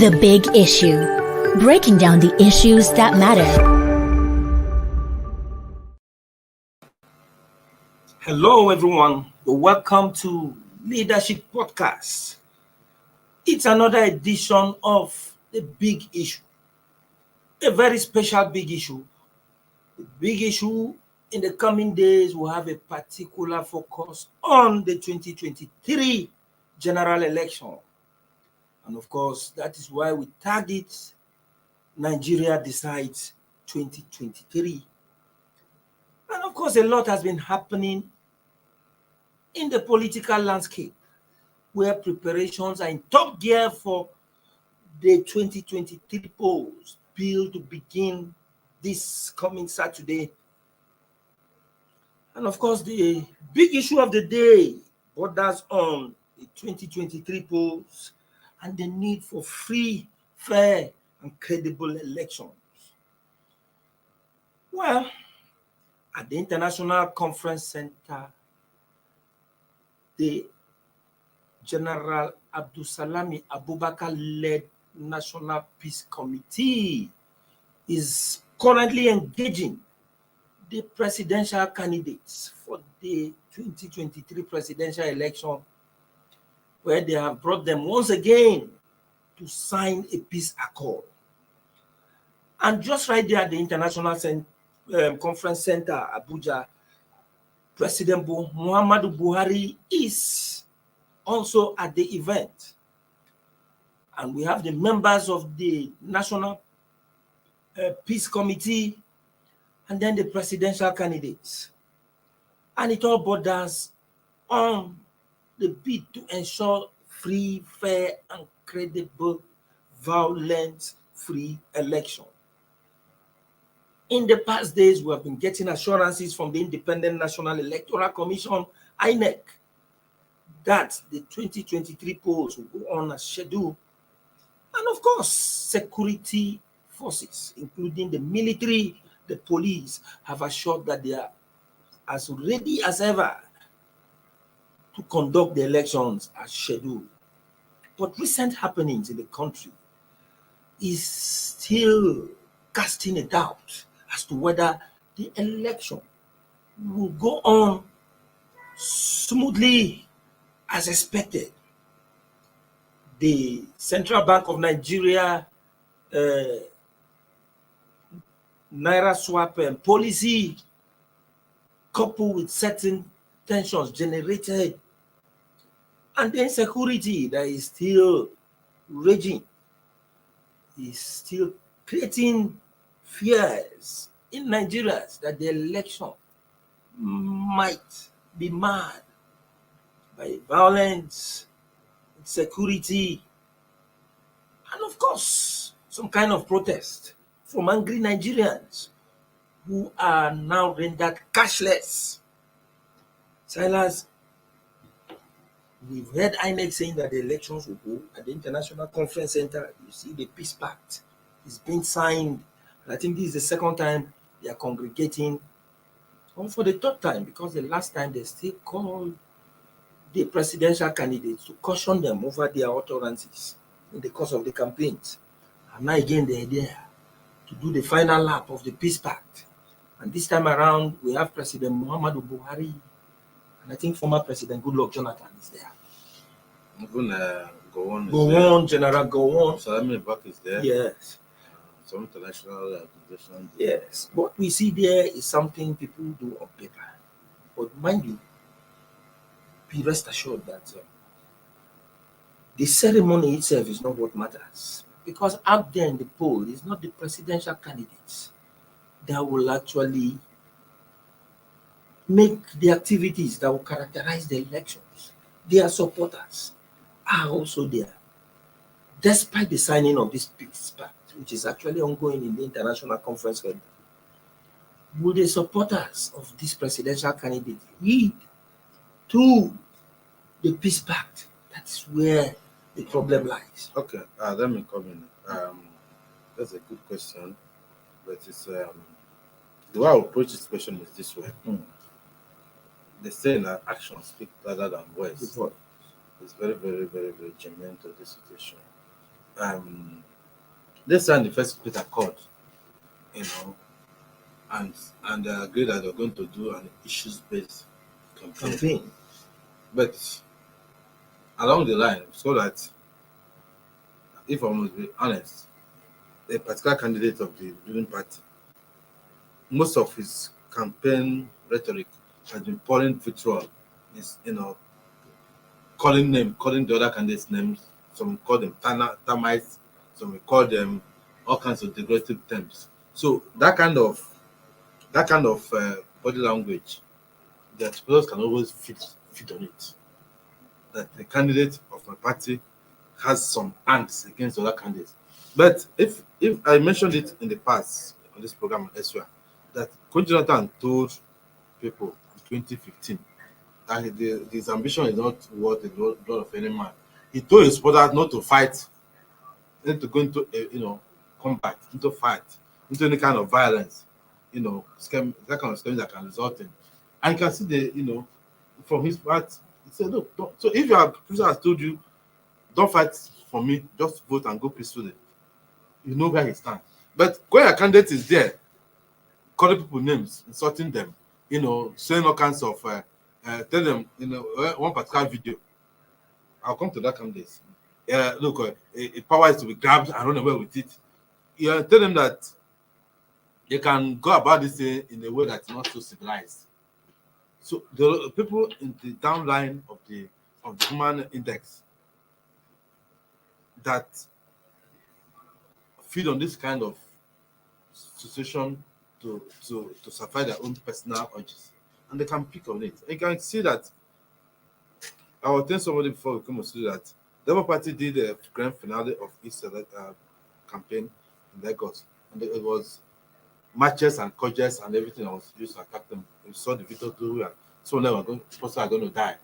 The Big Issue. Breaking down the issues that matter. Hello, everyone. Welcome to Leadership Podcast. It's another edition of The Big Issue. A very special big issue. The big issue in the coming days will have a particular focus on the 2023 general election. And of course, that is why we tagged it Nigeria Decides 2023. And of course, a lot has been happening in the political landscape, where preparations are in top gear for the 2023 polls bill to begin this coming Saturday. And of course, the big issue of the day borders on the 2023 polls and the need for free, fair, and credible elections. Well, at the International Conference Center, the General Abdulsalami Abubakar-led National Peace Committee is currently engaging the presidential candidates for the 2023 presidential election, where they have brought them once again to sign a peace accord. And just right there at the International Conference Center, Abuja, President Muhammadu Buhari is also at the event. And we have the members of the National Peace Committee and then the presidential candidates. And it all borders on the bid to ensure free, fair, and credible, violence-free election. In the past days, we have been getting assurances from the Independent National Electoral Commission, INEC, that the 2023 polls will go on as scheduled. And of course, security forces, including the military, the police, have assured that they are as ready as ever to conduct the elections as scheduled. But recent happenings in the country is still casting a doubt as to whether the election will go on smoothly as expected. The Central Bank of Nigeria Naira swap policy, coupled with certain tensions generated and the insecurity that is still raging, is still creating fears in Nigerians that the election might be marred by violence, insecurity, and of course, some kind of protest from angry Nigerians who are now rendered cashless. Silas, we've heard INEC saying that the elections will go at the International Conference Center. You see the Peace Pact is being signed. And I think this is the second time they are congregating, or for the third time, because the last time they still called the presidential candidates to caution them over their utterances in the course of the campaigns. And now again they're there to do the final lap of the Peace Pact. And this time around, we have President Muhammadu Buhari, and I think former President Goodluck Jonathan is there. Even Gowon is Gowon, General Gowon. Salami Bak is there. Yes. Some international organizations. Yes. What we see there is something people do on paper. But mind you, be rest assured that the ceremony itself is not what matters. Because out there in the poll, it's not the presidential candidates that will actually make the activities that will characterize the elections. Their supporters are also there. Despite the signing of this Peace Pact, which is actually ongoing in the International Conference Center, will the supporters of this presidential candidate heed to the Peace Pact? That's where the problem lies. Okay, let me come in. That's a good question, but it's the way I approach this question is this way. They say that actions speak louder than words. It's very, very, very, very germane to this situation. they signed the first split accord, you know, and they agreed that they're going to do an issues-based campaign. But along the line, so that if I must be honest, a particular candidate of the ruling party, most of his campaign rhetoric has been pouring vitriol, is calling the other candidates names. Some call them termites, some will call them all kinds of derogative terms. So that kind of body language, the exposers can always fit on it. That the candidate of my party has some angst against other candidates. But if I mentioned it in the past on this program elsewhere, that Kojo Jonathan told people in 2015 that his ambition is not worth the blood of any man. He told his supporters not to fight, not to go into combat, into fight, into any kind of violence, that kind of scheme that can result in. And you can see from his part, he said, look, don't. So if your producer has told you, don't fight for me, just vote and go peacefully, you know where he stands. But when a candidate is there, calling people names, insulting them, saying all kinds of, tell them, one particular video, I'll come to that candidate. Look, a power is to be grabbed and run away with it. Tell them that they can go about this thing in a way that's not so civilized. So the people in the downline of the human index that feed on this kind of situation to satisfy their own personal urges, and they can pick on it. And you can see that. I was telling somebody before we come to see that the Labour Party did a grand finale of its campaign in Lagos, and it was matches and coaches and everything that was used to attack them. We saw the video too, and some of them are going to die.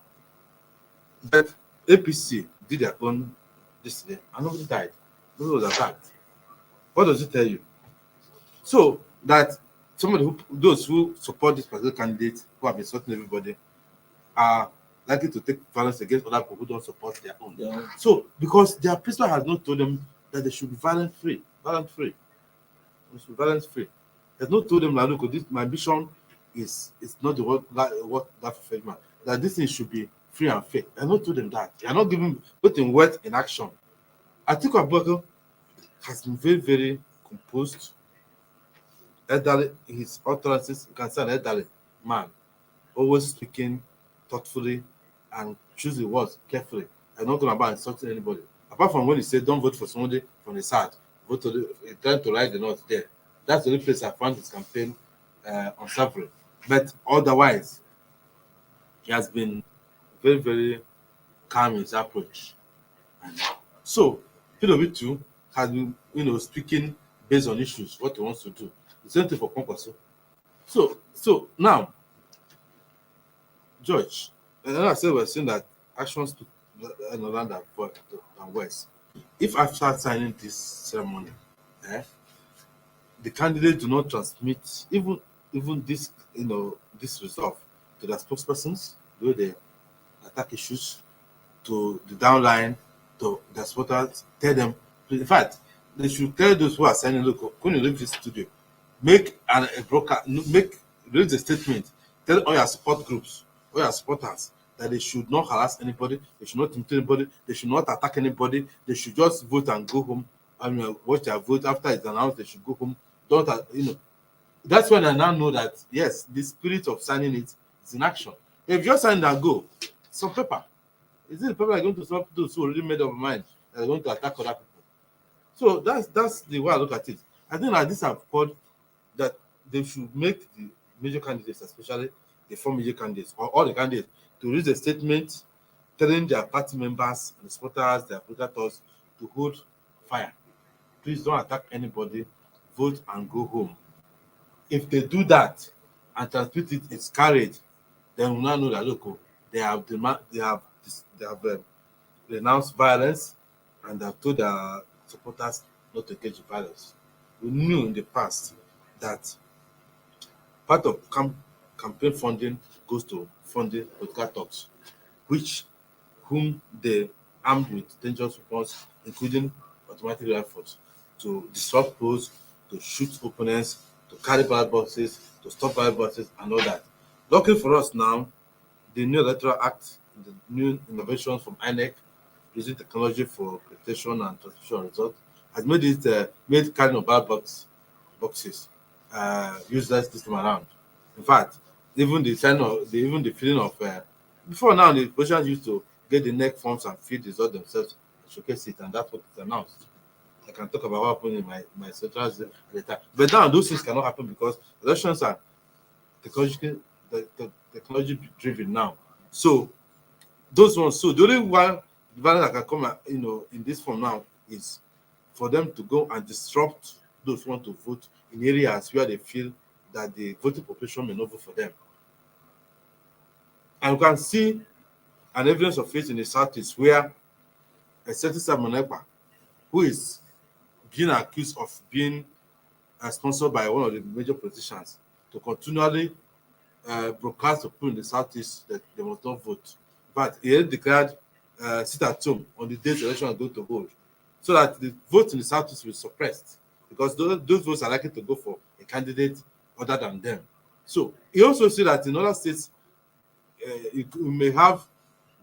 But APC did their own this day, and nobody died. Nobody was attacked. What does it tell you? So that those who support this particular candidate, who have insulting everybody, are likely to take violence against other people who don't support their own. Yeah. So because their principal has not told them that they should be violence free. They should be violence free. They have not told them that, look, my ambition is not the work that fulfills man. That this thing should be free and fair. They have not told them that. They are not giving putting words in action. Atiku Abubakar has been very, very composed. Elderly, his utterances, you can say an elderly man, always speaking thoughtfully and choosing words carefully. I'm not going about insulting anybody. Apart from when he said, don't vote for somebody from the south, vote trying to write the north there. That's the only place I found his campaign unsavory. But otherwise, he has been very, very calm in his approach. And so, PW2 has been, speaking based on issues, what he wants to do. The same thing for Kwankwaso. So now, George, and I said we're saying that actions to land than words. If after signing this ceremony, the candidate do not transmit even this this resolve to their spokespersons, the way they attack issues, to the downline, to their supporters, tell them. In fact, they should tell those who are signing, look, when you leave this studio, make release a statement, tell all your support groups, all your supporters, that they should not harass anybody, they should not intimidate anybody, they should not attack anybody, they should just vote and go home. Watch their vote. After it's announced, they should go home. Don't That's when I now know that yes, the spirit of signing it is in action. If you just sign and go, it's on paper. Is it the people are going to stop those who already made up their mind that are going to attack other people? So that's the way I look at it. I think that this have called that they should make the major candidates, especially the 4 major candidates or all the candidates, to release a statement telling their party members and the supporters, their protectors, to hold fire. Please don't attack anybody. Vote and go home. If they do that and transmit it, it's carried, then we now know that look, they have renounced violence and they have told their supporters not to engage in violence. We knew in the past that part of campaign funding goes to funding political talks, whom they armed with dangerous weapons, including automatic rifles to disrupt polls, to shoot opponents, to carry ballot boxes, to stop ballot boxes, and all that. Luckily for us now, the new Electoral Act, the new innovations from INEC, using technology for protection and transmission of results, has made it made carrying of ballot boxes useless this time around. In fact, even the feeling of before now, the politicians used to get the neck forms and feed the result themselves, showcase it, and that's what is announced. I can talk about what happened in my central at the time. But now those things cannot happen because elections are technology driven now. So those ones, so the only one violence that can come in this form now is for them to go and disrupt those who want to vote in areas where they feel that the voting population may not vote for them. And you can see an evidence of it in the Southeast where a certain Simon Ekpa, who is being accused of being sponsored by one of the major politicians to continually broadcast to people in the Southeast that they must not vote. But he had declared sit at home on the day the election are going to hold, so that the vote in the Southeast will be suppressed because those votes are likely to go for a candidate other than them. So he also said that in other states, you may have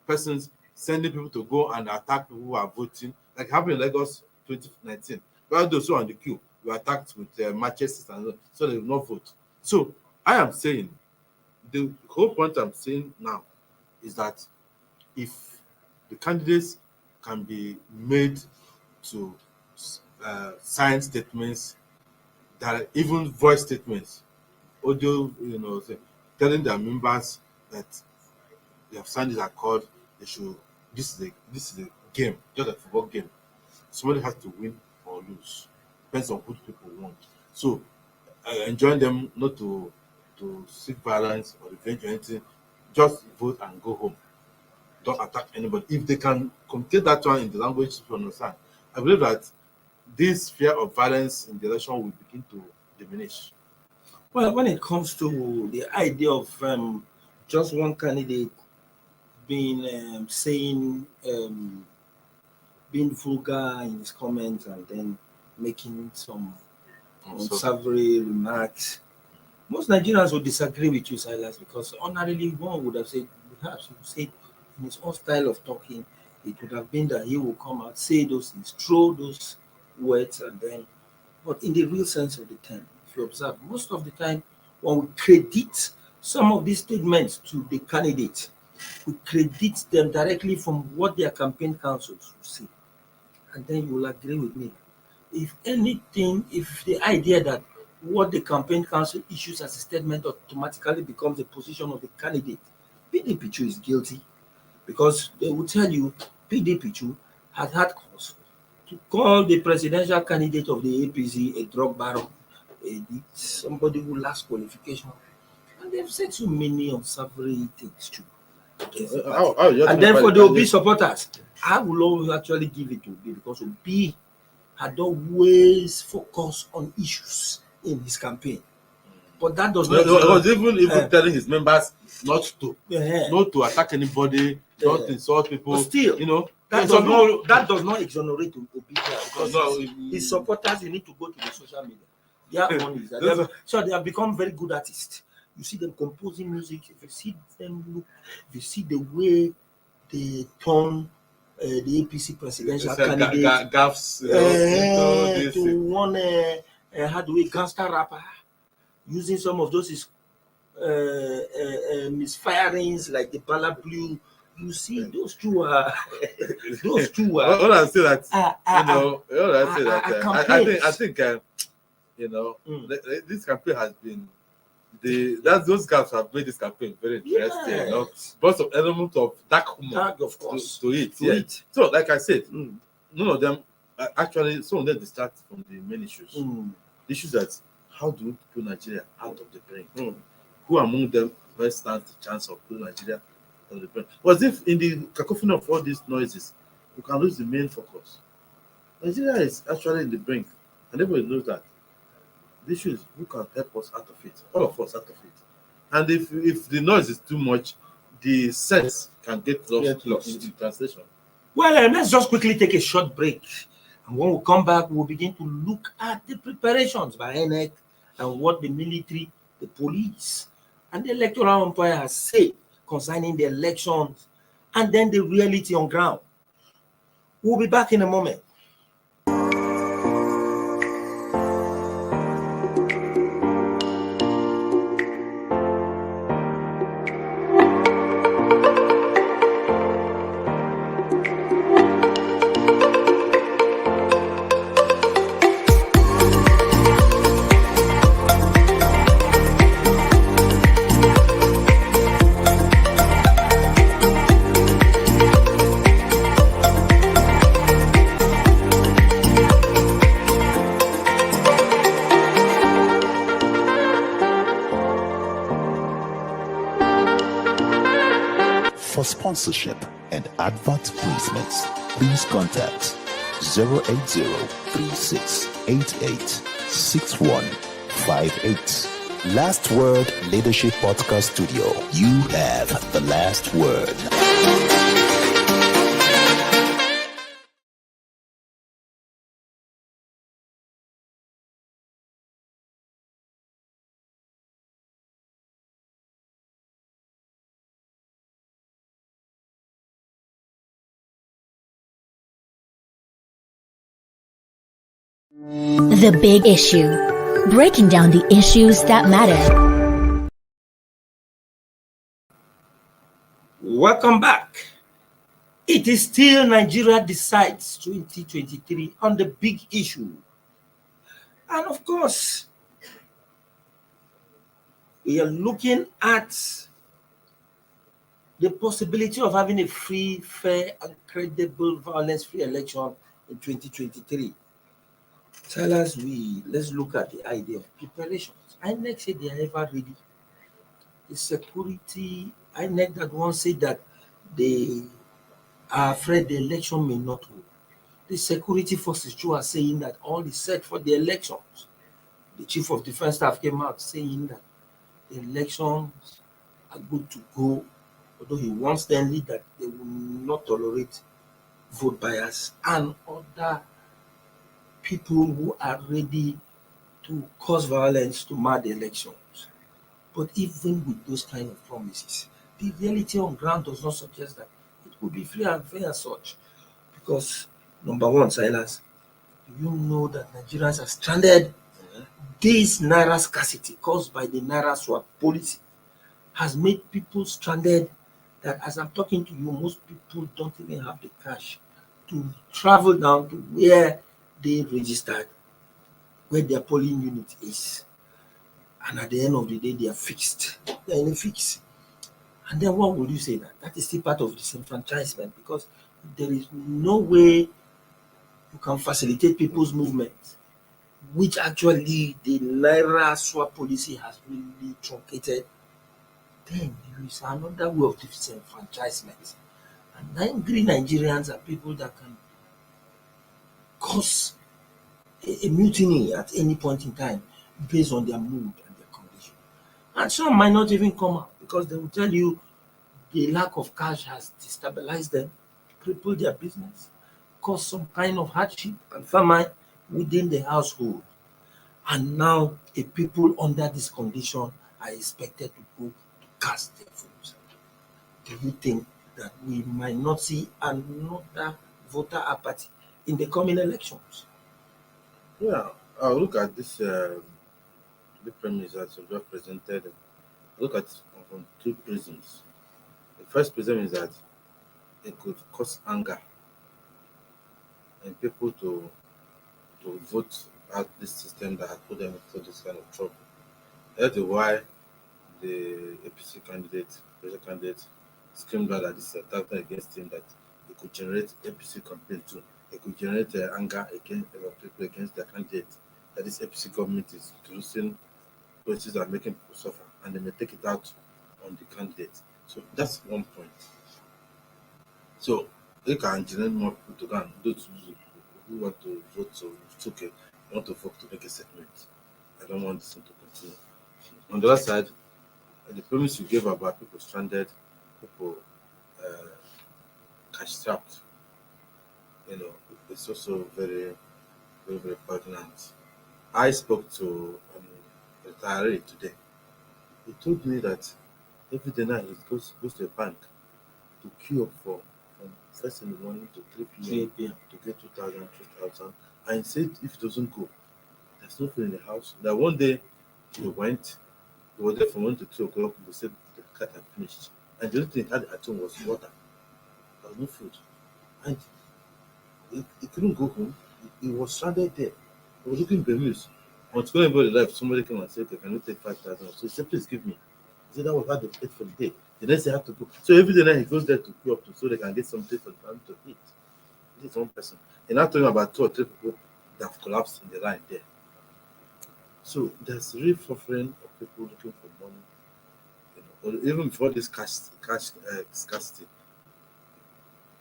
persons sending people to go and attack people who are voting, like happened in Lagos 2019, where those who are on the queue were attacked with machetes and so they will not vote. So I am saying, the whole point I'm saying now is that if the candidates can be made to sign statements, that even voice statements, audio, telling their members that they have signed this accord, they should. This is a game, just a football game. Somebody has to win or lose, depends on which people want. So, enjoin them not to seek violence or revenge or anything. Just vote and go home. Don't attack anybody. If they can communicate that one in the language people understand, I believe that this fear of violence in the election will begin to diminish. Well, when it comes to the idea of just one candidate being being vulgar in his comments and then making some unsavory remarks, most Nigerians would disagree with you, Silas, because ordinarily one would have said, perhaps he would say in his own style of talking, it would have been that he will come out, say those things, throw those words, and then, but in the real sense of the term, if you observe, most of the time, when we credit some of these statements to the candidate, we credit them directly from what their campaign councils will say. And then you will agree with me. If anything, if the idea that what the campaign council issues as a statement automatically becomes the position of the candidate, PDP is guilty, because they will tell you PDP has had cause to call the presidential candidate of the APC a drug baron, somebody who lacks qualification. And they've said so many unsavory things too. And then for the Obi supporters, I will always actually give it to Obi because Obi had always focused on issues in his campaign. But that does not. He was even telling his members not to attack anybody, not to insult people. But still, that does not exonerate Obi because his supporters, you need to go to the social media. Their own is that so they have become very good artists. You see them composing music. If you see them if you see the way they turn the APC presidential candidate gaffes, to one gangster rapper, using some of those misfirings like the Bala Blue. You see, those two are. All I say that I think this campaign has been those guys have made this campaign very interesting. But some element of dark humor, of course, to it. So, like I said, none of them actually. Some of them distract from the main issues. The issues that how do we put Nigeria out of the brink? Who among them best stands the chance of putting Nigeria out of the brink? But if in the cacophony of all these noises, we can lose the main focus. Nigeria is actually in the brink, and everybody knows that. The issue is who can help us out of it, all of us out of it. And if the noise is too much, the sense can get lost in translation. Well, let's just quickly take a short break. And when we come back, we'll begin to look at the preparations by INEC and what the military, the police, and the electoral umpire has said concerning the elections and then the reality on ground. We'll be back in a moment. For sponsorship and advert placements, please contact 080-3688-6158. Last Word Leadership Podcast Studio. You have the last word. The Big Issue. Breaking down the issues that matter. Welcome back. It is still Nigeria Decides 2023 on the big issue. And of course, we are looking at the possibility of having a free, fair, and credible violence-free election in 2023. Let's look at the idea of preparations. INEC said they are ever ready. The security, INEC that once said that they are afraid the election may not hold. The security forces too are saying that all is set for the elections. The chief of defense staff came out saying that the elections are good to go, although he warns sternly that they will not tolerate vote bias and other people who are ready to cause violence to mar the elections. But even with those kind of promises, the reality on ground does not suggest that it will be free and fair as such. Because, number one, Silas, you know that Nigerians are stranded. This Naira scarcity caused by the Naira swap policy has made people stranded that as I'm talking to you, most people don't even have the cash to travel down to where they registered, where their polling unit is. And at the end of the day, they are fixed. They're in a fix. And then what would you say that? That is still part of disenfranchisement because there is no way you can facilitate people's movement, which actually the Naira swap policy has really truncated. Then there is another way of disenfranchisement. And angry Nigerians are people that can cause a mutiny at any point in time based on their mood and their condition. And some might not even come out because they will tell you the lack of cash has destabilized them, crippled their business, caused some kind of hardship and famine within the household. And now the people under this condition are expected to go to cast their votes. Do you think that we might not see another voter apathy in the coming elections? Yeah, I'll look at this the premise that you just presented. Look at it from two prisms. The first prism is that it could cause anger in people to vote out this system that has put them into this kind of trouble. That's why the APC candidate, presidential candidate, screamed out that this attack against him that it could generate APC campaign too. It could generate anger against people against their candidate. That this APC government is introducing policies that are making people suffer, and they may take it out on the candidate. So that's one point. So they can generate more people to go and those who want to vote. So it's okay. I want to vote to make a statement. I don't want this thing to continue. On the other side, the promise you gave about people stranded, people cash strapped, you know, it's also very, very, very poignant. I spoke to a retiree today. He told me that every day night he goes to a bank to queue up for from first in the morning to 3 p.m. to get 2,000, 3,000. And he said if it doesn't go, there's no food in the house. That one day he went, he was there from 1 to 2 o'clock. They said the cat had finished. And the only thing he had at home was water. There was no food. And he couldn't go home. He was stranded there. He was looking bemused. Until everybody left, somebody came and said, okay, can you take 5,000? So he said, please give me. He said that was how they paid for the day. The next day he had to go. So every day night he goes there to queue up to so they can get something for the family to eat. This is one person. And now talking about 2 or 3 people that have collapsed in the line there. So there's real suffering of people looking for money. You know, or even before this scarcity,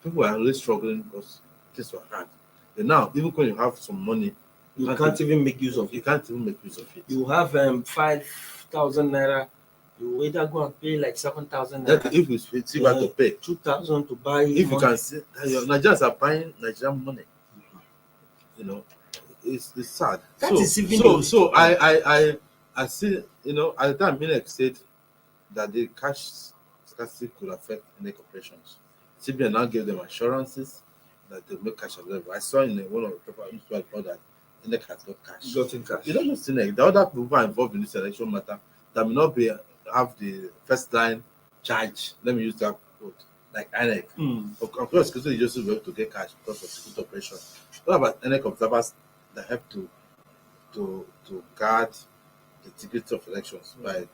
people are really struggling because things were hard. And now, even when you have some money, You can't even make use of you it. can't even make use of it. You have 5,000 naira. You either go and pay like 7,000 That naira, if you see what to pay, 2,000 to buy. if you can see that your Nigerians are buying Nigerian money, you know, it's sad. That so is even so the- so I see, you know, at the time INEC said that the cash scarcity could affect INEC operations. CBN now gave them assurances that they'll make cash available. I saw in one of the paper newspaper that INEC has got cash. Gotten cash. You don't just INEC, the other people who are involved in this election matter that may not be have the first line charge. Let me use that quote, like INEC. Of course, because they just be able to get cash because of secret operation. What about INEC observers that help to guard the integrity of elections by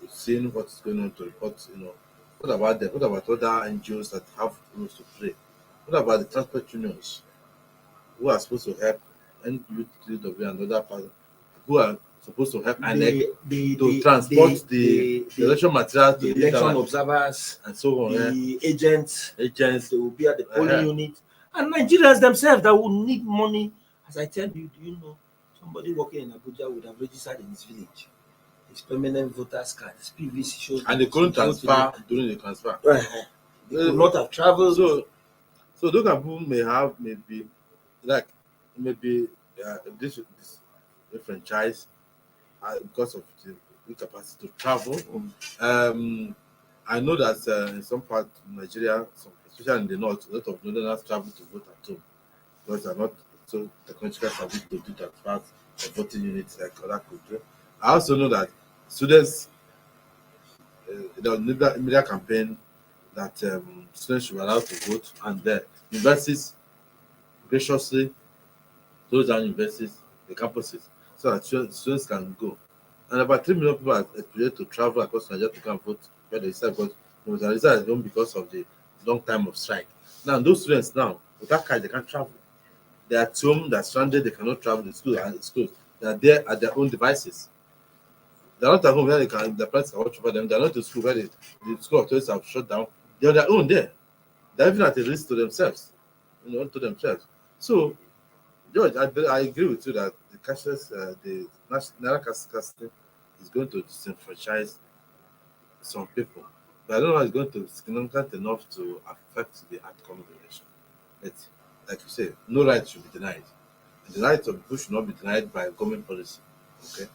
seeing what's going on to report? You know, what about them? What about other NGOs that have rules to play? What about the transport unions who are supposed to help NUTW and other parties who are supposed to help INEC to transport the election materials to the the election internet observers, and so on? the agents, Agents, they will be at the polling unit, and Nigerians themselves that will need money. As I tell you, do you know somebody working in Abuja would have registered in his village his permanent voter's card, his PVC shows, and they couldn't transfer during the transfer. They could not have traveled. So those people may have maybe this franchise because of the incapacity to travel. I know that in some part of Nigeria, especially in the north, a lot of northerners travel to vote at home because they're not so technologically savvy to do transfers of voting units like other could do. I also know that students, the media campaign that students should be allowed to vote, and the universities graciously close down universities, the campuses, so that students can go. And about 3 million people are expected to travel across Nigeria to come vote where they decide, because they must decide at home because of the long time of strike. Now, those students now, without card, they can't travel. They are at home, they're stranded, they cannot travel to school and schools. They are there at their own devices. They're not at home where the parents can watch over them. They're not to school where the school authorities have shut down. They're on their own there. They're even at a risk to themselves, to themselves. So, George, I agree with you that the cashless, the Naira scarcity is going to disenfranchise some people. But I don't know how it's going to be significant enough to affect the outcome of the election. But, like you say, no right should be denied. And the right of people should not be denied by government policy. Okay.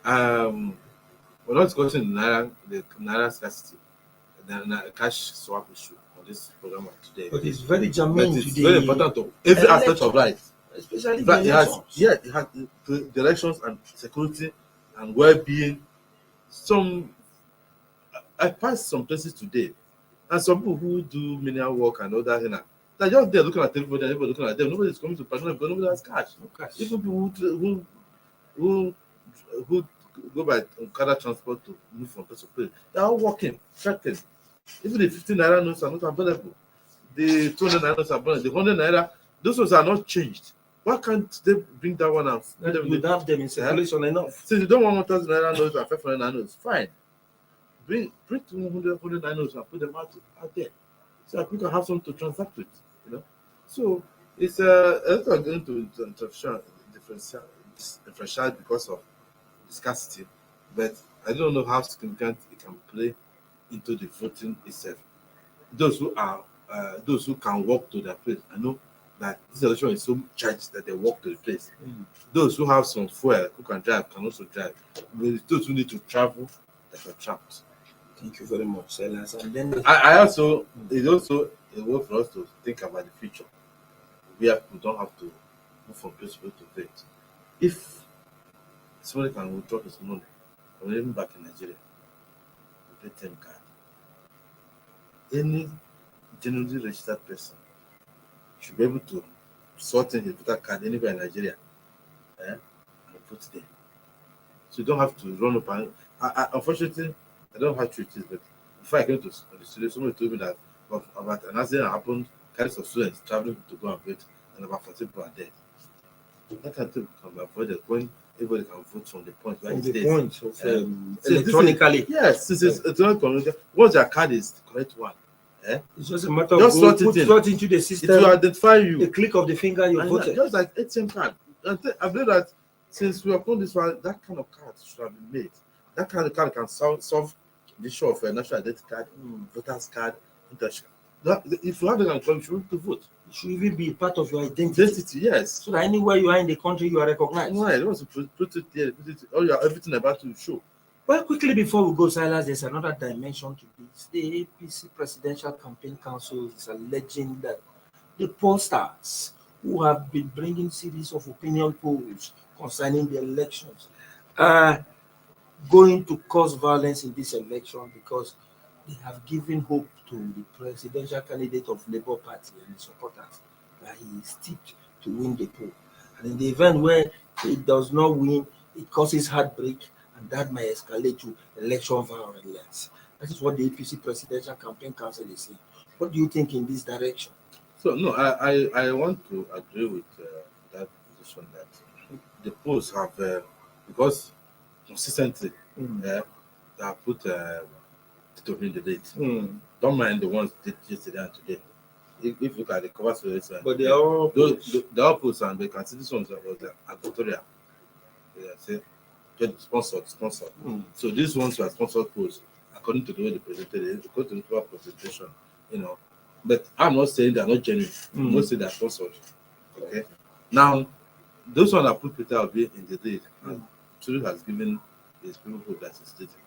We're not discussing the Naira scarcity, the cash swap issue on this program today. But it's very But germane it's to very the important to every aspect of life. especially But the it has, elections. it has the elections and security and well-being. I passed some places today, and some people who do menial work and all that, they're just there looking at everybody and everybody looking at them. Nobody's coming to partner because nobody has cash. No cash. Even people who go by Okada transport to move from place to place, they're all working, tracking. Even the 15 naira notes are not available. The 200 naira notes are available. The 100 naira, those ones are not changed. Why can't they bring that one out? You have them in circulation enough. Since you don't want 1,000 naira notes and 500 naira notes, fine. Bring 200 naira notes and put them out there, so that people can have something to transact with. So it's a lot going to differentiate because of the scarcity, but I don't know how significant it can play into the voting itself. Those who can walk to their place, I know that this election is so charged that they walk to the place. Those who have some fuel, who can drive, can also drive. But those who need to travel, they are trapped. Thank you very much, Silas. And then I also, it's also a way for us to think about the future. We don't have to move from place to place. If somebody can withdraw his money, or even back in Nigeria, with ATM card, any genuinely registered person should be able to sort in his voter card anywhere in Nigeria and put it there. So you don't have to run up and unfortunately, I don't have to it, but before I came to the studio, somebody told me that about an accident happened, carries of students traveling to go and vote, and about 40 people are dead. That kind of thing can be avoided when everybody can vote from the point where from the it point of so electronically. Yes, this is electronic. Once your card is the correct one, it's just a matter of just slot into the it system. will identify you. A click of the finger, you voted. Just like ATM card. I believe that since we upon this one, that kind of card should have been made. That kind of card can solve the issue of a national identity card, voters card, international. If you have that kind of you should to vote. It should even be part of your identity. Yes. So that anywhere you are in the country, you are recognized. Right. You want to put it there, everything about you show. Well, quickly before we go, Silas, there's another dimension to this. The APC Presidential Campaign Council is alleging that the pollsters who have been bringing series of opinion polls concerning the elections are going to cause violence in this election because they have given hope to the presidential candidate of Labour Party and his supporters that he is tipped to win the poll. And in the event where he does not win, it causes heartbreak, and that might escalate to election violence. That is what the APC Presidential Campaign Council is saying. What do you think in this direction? So, no, I want to agree with that position that the polls have, because consistently, they have put to win the date. Don't mind the ones that yesterday and today. If you look at the cover story, but they are all polls, and they can see this one was Electoral. They say sponsored. So these ones were sponsored polls according to the way they presented it, according to the presentation, But I'm not saying they're not genuine. I'm not saying they're sponsored. Okay. Now, those ones that put Peter Obi in the lead, and Tulu has given his people hope that he's leading.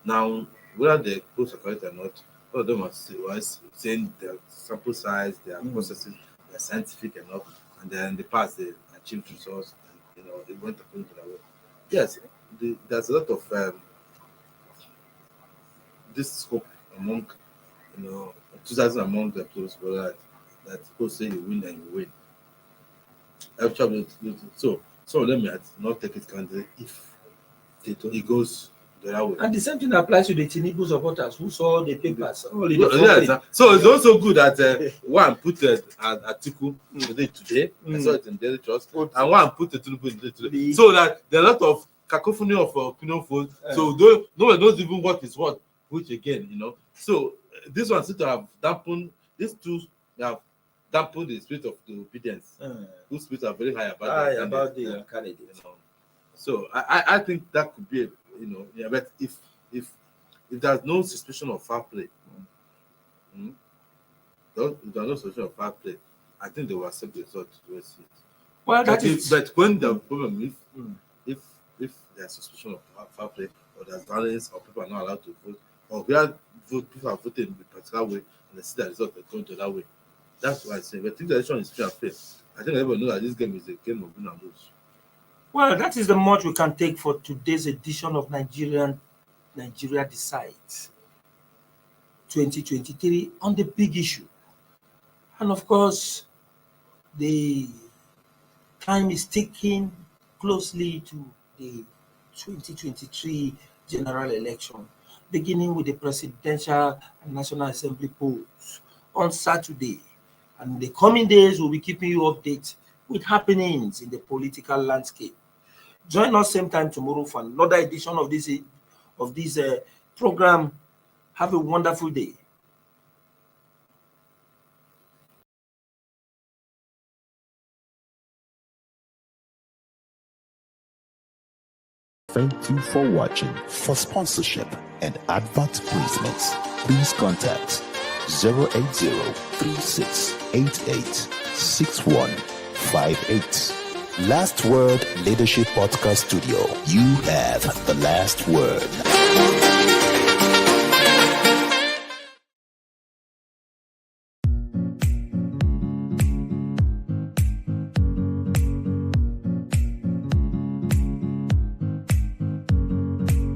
Now, whether the polls are correct or not, all of them are saying their sample size, their processes, they're scientific enough, and then in the past they achieved results, and they went according to their way. Yes, there's a lot of this scope among enthusiasm among the polls, that people say you win and you win. Actually, so some of them might not take it kindly if it goes the other way. And the same thing applies to the Tinubu supporters who saw the papers. So it's also good that one put Atiku today. I saw it in Daily Trust, and one put the Tinubu today. So that there are a lot of cacophony of opinion polls. So no one knows even what is what, which again, So this one seems to have dampened. These two have dampened the spirit of the obedience. Whose spirits are very high about the candidate. So I think that could be but if there's no suspicion of foul play, if there's no suspicion of foul play, I think they will accept the result to see it. Well, but when the problem if there's suspicion of foul play, or there's violence, or people are not allowed to vote, or people are voting in a particular way, and they see the result going to that way, that's why I say. But if the election is fair and fair, I think everyone knows that this game is a game of win and lose. Well, that is the much we can take for today's edition of Nigeria Decides 2023 on the big issue. And of course, the time is ticking closely to the 2023 general election, beginning with the presidential and National Assembly polls on Saturday. And in the coming days, we'll be keeping you updated with happenings in the political landscape. Join us same time tomorrow for another edition of this program. Have a wonderful day. Thank you for watching. For sponsorship and advert placements, please contact 080-3688 6158. Last Word Leadership Podcast Studio. You have the last word.